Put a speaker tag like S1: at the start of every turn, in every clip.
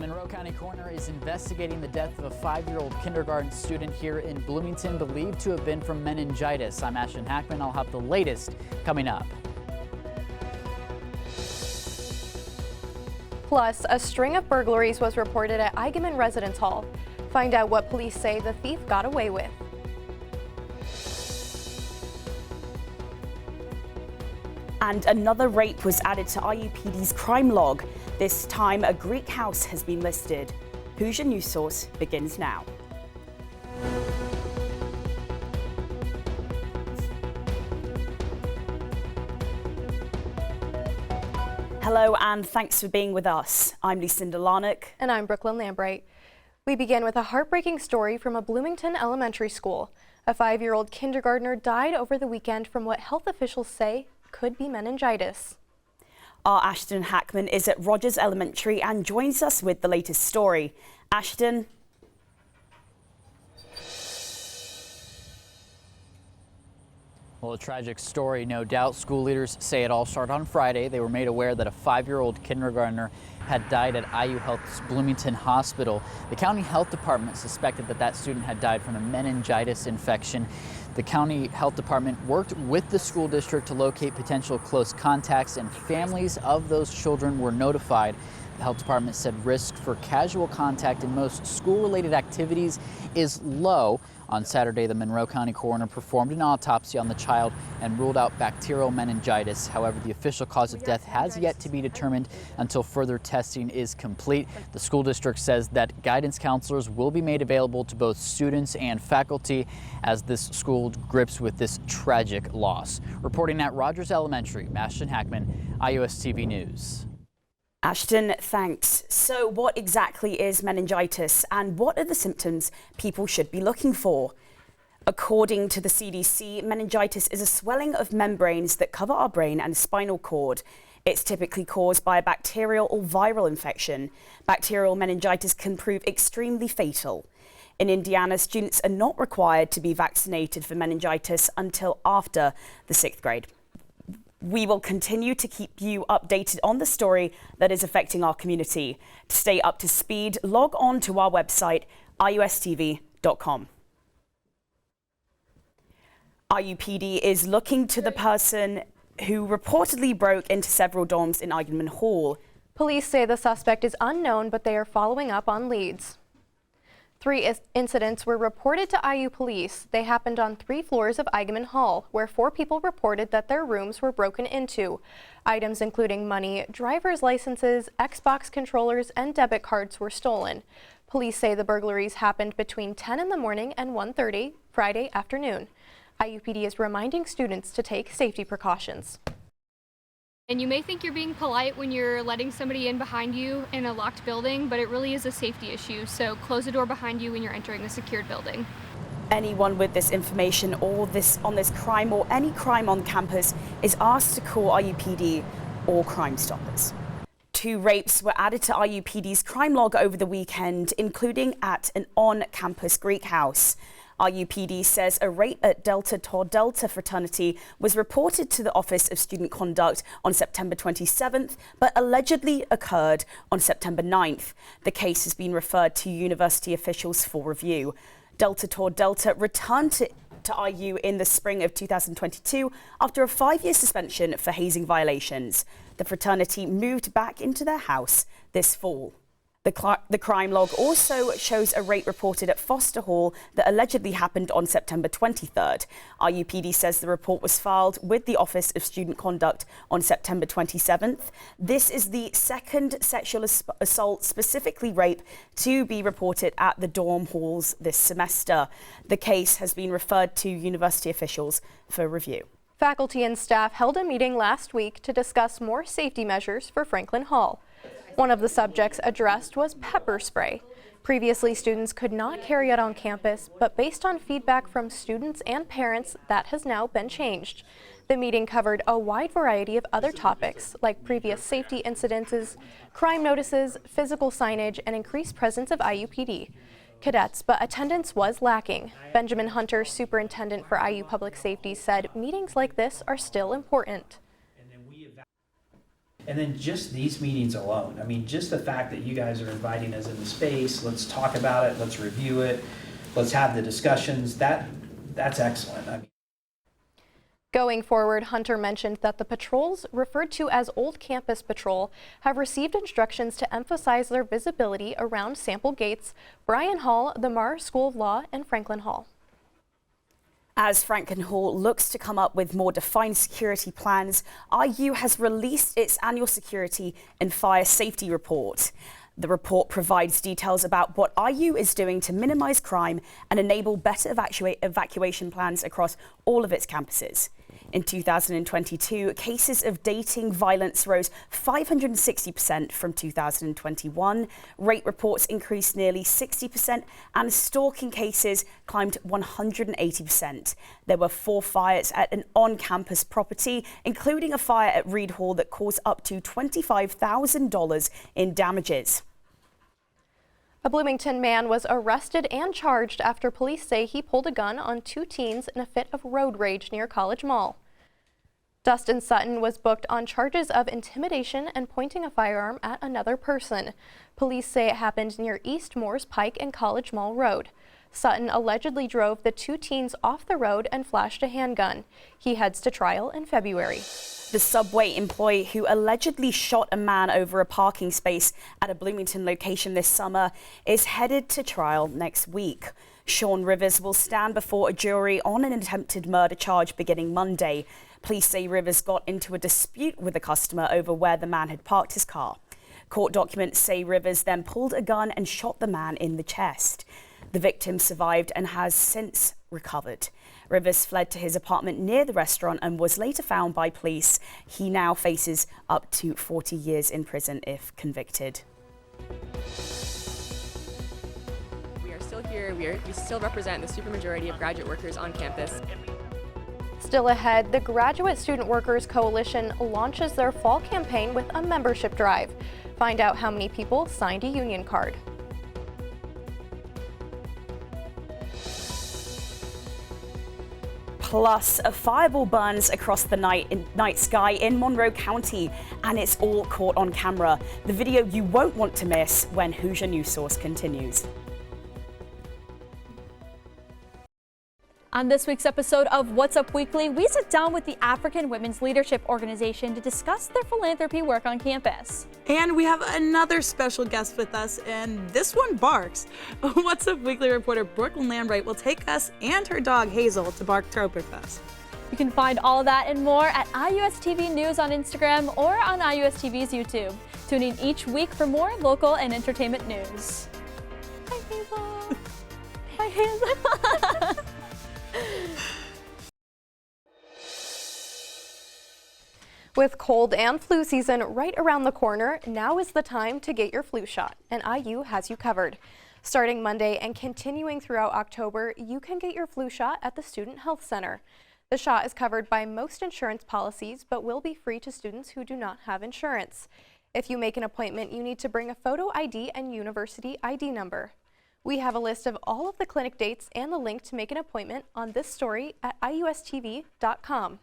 S1: Monroe County coroner is investigating the death of a 5-year-old kindergarten student here in Bloomington, believed to have been from meningitis. I'm Ashton Hackman. I'll have the latest coming up.
S2: Plus, a string of burglaries was reported at Eigenmann Residence Hall. Find out what police say the thief got away with.
S3: And another rape was added to IUPD's crime log. This time, a Greek house has been listed. Hoosier News Source begins now. Hello and thanks for being with us. I'm Lucinda Larnock.
S2: And I'm Brooklyn Lambright. We begin with a heartbreaking story from a Bloomington elementary school. A 5-year-old kindergartner died over the weekend from what health officials say could be meningitis.
S3: Our Ashton Hackman is at Rogers Elementary and joins us with the latest story. Ashton.
S1: Well, a tragic story, no doubt. School leaders say it all started on Friday. They were made aware that a 5-year-old kindergartner had died at IU Health's Bloomington Hospital. The county health department suspected that that student had died from a meningitis infection. The county health department worked with the school district to locate potential close contacts, and families of those children were notified. The health department said risk for casual contact in most school-related activities is low. On Saturday, the Monroe County coroner performed an autopsy on the child and ruled out bacterial meningitis. However, the official cause of death has yet to be determined until further testing is complete. The school district says that guidance counselors will be made available to both students and faculty as this school grips with this tragic loss. Reporting at Rogers Elementary, Ashton Hackman, IUSTV News.
S3: Ashton, thanks. So what exactly is meningitis and what are the symptoms people should be looking for? According to the CDC, meningitis is a swelling of membranes that cover our brain and spinal cord. It's typically caused by a bacterial or viral infection. Bacterial meningitis can prove extremely fatal. In Indiana, students are not required to be vaccinated for meningitis until after the 6th grade. We will continue to keep you updated on the story that is affecting our community. To stay up to speed, log on to our website, IUSTV.com. IUPD is looking to the person who reportedly broke into several dorms in Eigenmann Hall.
S2: Police say the suspect is unknown, but they are following up on leads. 3 incidents were reported to IU police. They happened on 3 floors of Eigenmann Hall, where 4 people reported that their rooms were broken into. Items including money, driver's licenses, Xbox controllers, and debit cards were stolen. Police say the burglaries happened between 10 in the morning and 1:30 Friday afternoon. IUPD is reminding students to take safety precautions.
S4: And you may think you're being polite when you're letting somebody in behind you in a locked building, but it really is a safety issue. So close the door behind you when you're entering a secured building.
S3: Anyone with this information or on this crime or any crime on campus is asked to call IUPD or Crime Stoppers. 2 rapes were added to IUPD's crime log over the weekend, including at an on-campus Greek house. IUPD says a rape at Delta Tau Delta fraternity was reported to the Office of Student Conduct on September 27th, but allegedly occurred on September 9th. The case has been referred to university officials for review. Delta Tau Delta returned to IU in the spring of 2022 after a 5-year suspension for hazing violations. The fraternity moved back into their house this fall. The crime log also shows a rape reported at Foster Hall that allegedly happened on September 23rd. IUPD says the report was filed with the Office of Student Conduct on September 27th. This is the second sexual assault, specifically rape, to be reported at the dorm halls this semester. The case has been referred to university officials for review.
S2: Faculty and staff held a meeting last week to discuss more safety measures for Franklin Hall. One of the subjects addressed was pepper spray. Previously, students could not carry it on campus, but based on feedback from students and parents, that has now been changed. The meeting covered a wide variety of other topics, like previous safety incidences, crime notices, physical signage, and increased presence of IUPD cadets, but attendance was lacking. Benjamin Hunter, superintendent for IU Public Safety, said meetings like this are still important.
S5: And then just these meetings alone, I mean, just the fact that you guys are inviting us into space, let's talk about it, let's review it, let's have the discussions, that's excellent. I mean,
S2: going forward, Hunter mentioned that the patrols, referred to as Old Campus Patrol, have received instructions to emphasize their visibility around Sample Gates, Bryan Hall, the Marr School of Law, and Franklin Hall.
S3: As Franklin Hall looks to come up with more defined security plans, IU has released its annual security and fire safety report. The report provides details about what IU is doing to minimize crime and enable better evacuation plans across all of its campuses. In 2022, cases of dating violence rose 560% from 2021. Rape reports increased nearly 60%, and stalking cases climbed 180%. There were 4 fires at an on-campus property, including a fire at Reed Hall that caused up to $25,000 in damages.
S2: A Bloomington man was arrested and charged after police say he pulled a gun on 2 teens in a fit of road rage near College Mall. Dustin Sutton was booked on charges of intimidation and pointing a firearm at another person. Police say it happened near East Moores Pike and College Mall Road. Sutton allegedly drove the 2 teens off the road and flashed a handgun. He heads to trial in February.
S3: The Subway employee who allegedly shot a man over a parking space at a Bloomington location this summer is headed to trial next week. Sean Rivers will stand before a jury on an attempted murder charge beginning Monday. Police say Rivers got into a dispute with a customer over where the man had parked his car. Court documents say Rivers then pulled a gun and shot the man in the chest. The victim survived and has since recovered. Rivers fled to his apartment near the restaurant and was later found by police. He now faces up to 40 years in prison if convicted.
S6: We are still here. We still represent the supermajority of graduate workers on campus.
S2: Still ahead, the Graduate Student Workers Coalition launches their fall campaign with a membership drive. Find out how many people signed a union card.
S3: Plus, a fireball burns across the night sky in Monroe County, and it's all caught on camera. The video you won't want to miss when Hoosier News Source continues.
S7: On this week's episode of What's Up Weekly, we sit down with the African Women's Leadership Organization to discuss their philanthropy work on campus.
S8: And we have another special guest with us, and this one barks. What's Up Weekly reporter Brooklyn Lambright will take us and her dog Hazel to Barktoberfest.
S7: You can find all of that and more at IUSTV News on Instagram or on IUSTV's YouTube. Tune in each week for more local and entertainment news. Hi, Hazel. Hi, Hazel.
S2: With cold and flu season right around the corner, now is the time to get your flu shot, and IU has you covered. Starting Monday and continuing throughout October, you can get your flu shot at the Student Health Center. The shot is covered by most insurance policies, but will be free to students who do not have insurance. If you make an appointment, you need to bring a photo ID and university ID number. We have a list of all of the clinic dates and the link to make an appointment on this story at IUSTV.com.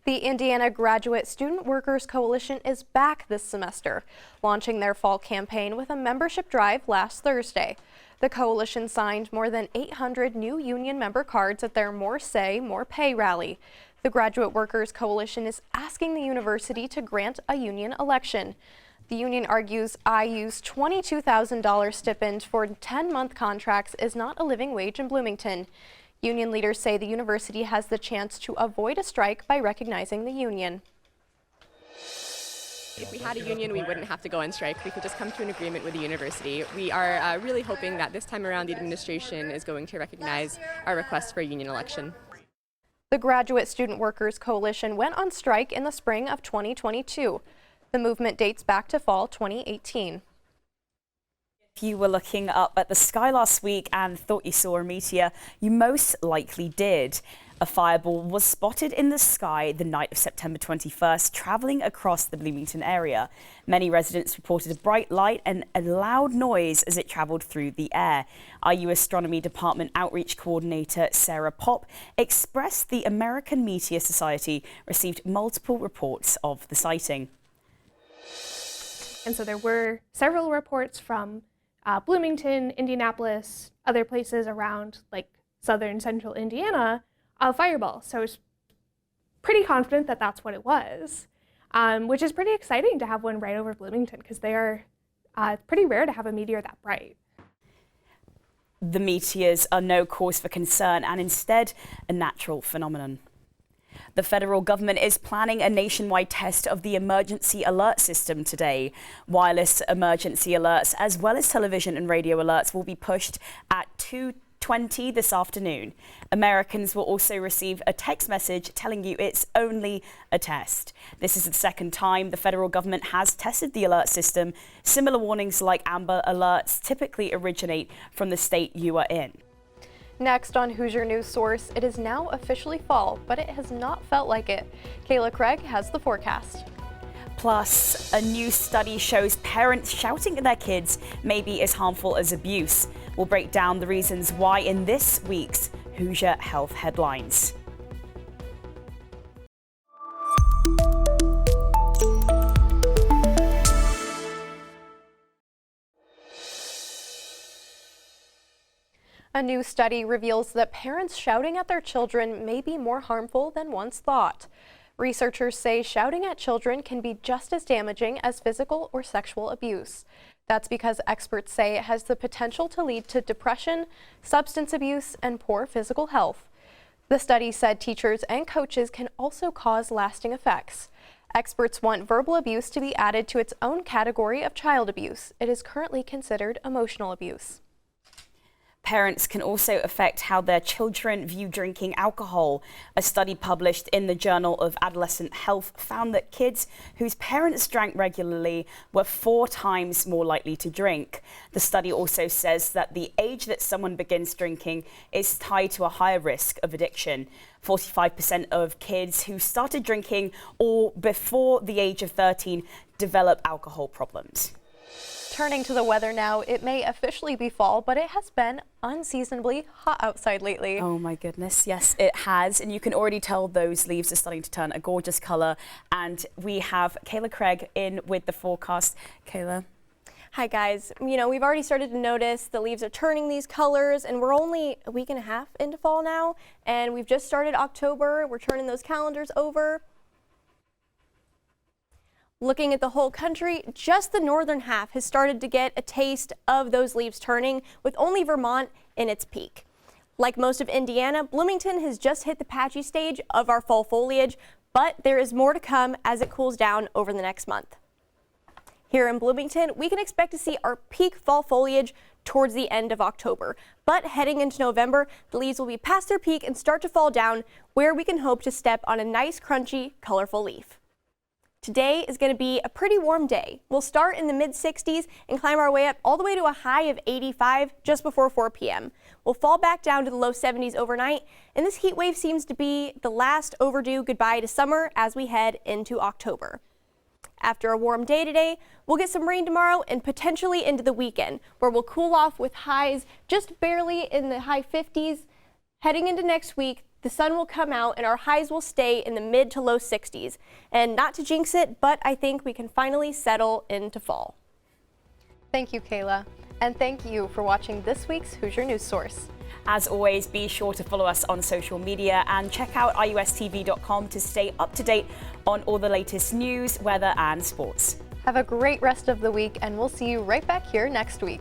S2: The Indiana Graduate Student Workers Coalition is back this semester, launching their fall campaign with a membership drive last Thursday. The coalition signed more than 800 new union member cards at their More Say, More Pay rally. The Graduate Workers Coalition is asking the university to grant a union election. The union argues IU's $22,000 stipend for 10-month contracts is not a living wage in Bloomington. Union leaders say the university has the chance to avoid a strike by recognizing the union.
S6: If we had a union, we wouldn't have to go on strike. We could just come to an agreement with the university. We are really hoping that this time around the administration is going to recognize our request for a union election.
S2: The Graduate Student Workers Coalition went on strike in the spring of 2022. The movement dates back to fall 2018.
S3: If you were looking up at the sky last week and thought you saw a meteor, you most likely did. A fireball was spotted in the sky the night of September 21st, traveling across the Bloomington area. Many residents reported a bright light and a loud noise as it traveled through the air. IU Astronomy Department Outreach Coordinator Sarah Popp expressed the American Meteor Society received multiple reports of the sighting.
S9: And so there were several reports from Bloomington, Indianapolis, other places around like southern central Indiana of fireballs. So I was pretty confident that that's what it was, which is pretty exciting to have one right over Bloomington because they are pretty rare to have a meteor that bright.
S3: The meteors are no cause for concern and instead a natural phenomenon. The federal government is planning a nationwide test of the emergency alert system today. Wireless emergency alerts as well as television and radio alerts will be pushed at 2:20 this afternoon. Americans will also receive a text message telling you it's only a test. This is the second time the federal government has tested the alert system. Similar warnings like Amber Alerts typically originate from the state you are in.
S2: Next on Hoosier News Source, it is now officially fall, but it has not felt like it. Kayla Craig has the forecast.
S3: Plus, a new study shows parents shouting at their kids may be as harmful as abuse. We'll break down the reasons why in this week's Hoosier Health Headlines.
S2: A new study reveals that parents shouting at their children may be more harmful than once thought. Researchers say shouting at children can be just as damaging as physical or sexual abuse. That's because experts say it has the potential to lead to depression, substance abuse, and poor physical health. The study said teachers and coaches can also cause lasting effects. Experts want verbal abuse to be added to its own category of child abuse. It is currently considered emotional abuse.
S3: Parents can also affect how their children view drinking alcohol. A study published in the Journal of Adolescent Health found that kids whose parents drank regularly were 4 times more likely to drink. The study also says that the age that someone begins drinking is tied to a higher risk of addiction. 45% of kids who started drinking or before the age of 13 develop alcohol problems.
S2: Turning to the weather now, it may officially be fall, but it has been unseasonably hot outside lately.
S3: Oh my goodness, yes, it has. And you can already tell those leaves are starting to turn a gorgeous color. And we have Kayla Craig in with the forecast. Kayla.
S10: Hi guys. You know, we've already started to notice the leaves are turning these colors, and we're only a week and a half into fall now, and we've just started October. We're turning those calendars over. Looking at the whole country, just the northern half has started to get a taste of those leaves turning, with only Vermont in its peak. Like most of Indiana, Bloomington has just hit the patchy stage of our fall foliage, but there is more to come as it cools down over the next month. Here in Bloomington, we can expect to see our peak fall foliage towards the end of October. But heading into November, the leaves will be past their peak and start to fall down, where we can hope to step on a nice, crunchy, colorful leaf. Today is going to be a pretty warm day. We'll start in the mid-60s and climb our way up all the way to a high of 85 just before 4 p.m. We'll fall back down to the low 70s overnight, and this heat wave seems to be the last overdue goodbye to summer as we head into October. After a warm day today, we'll get some rain tomorrow and potentially into the weekend, where we'll cool off with highs just barely in the high 50s. Heading into next week, the sun will come out and our highs will stay in the mid to low 60s. And not to jinx it, but I think we can finally settle into fall.
S2: Thank you, Kayla. And thank you for watching this week's Hoosier News Source.
S3: As always, be sure to follow us on social media and check out IUSTV.com to stay up to date on all the latest news, weather and sports.
S2: Have a great rest of the week, and we'll see you right back here next week.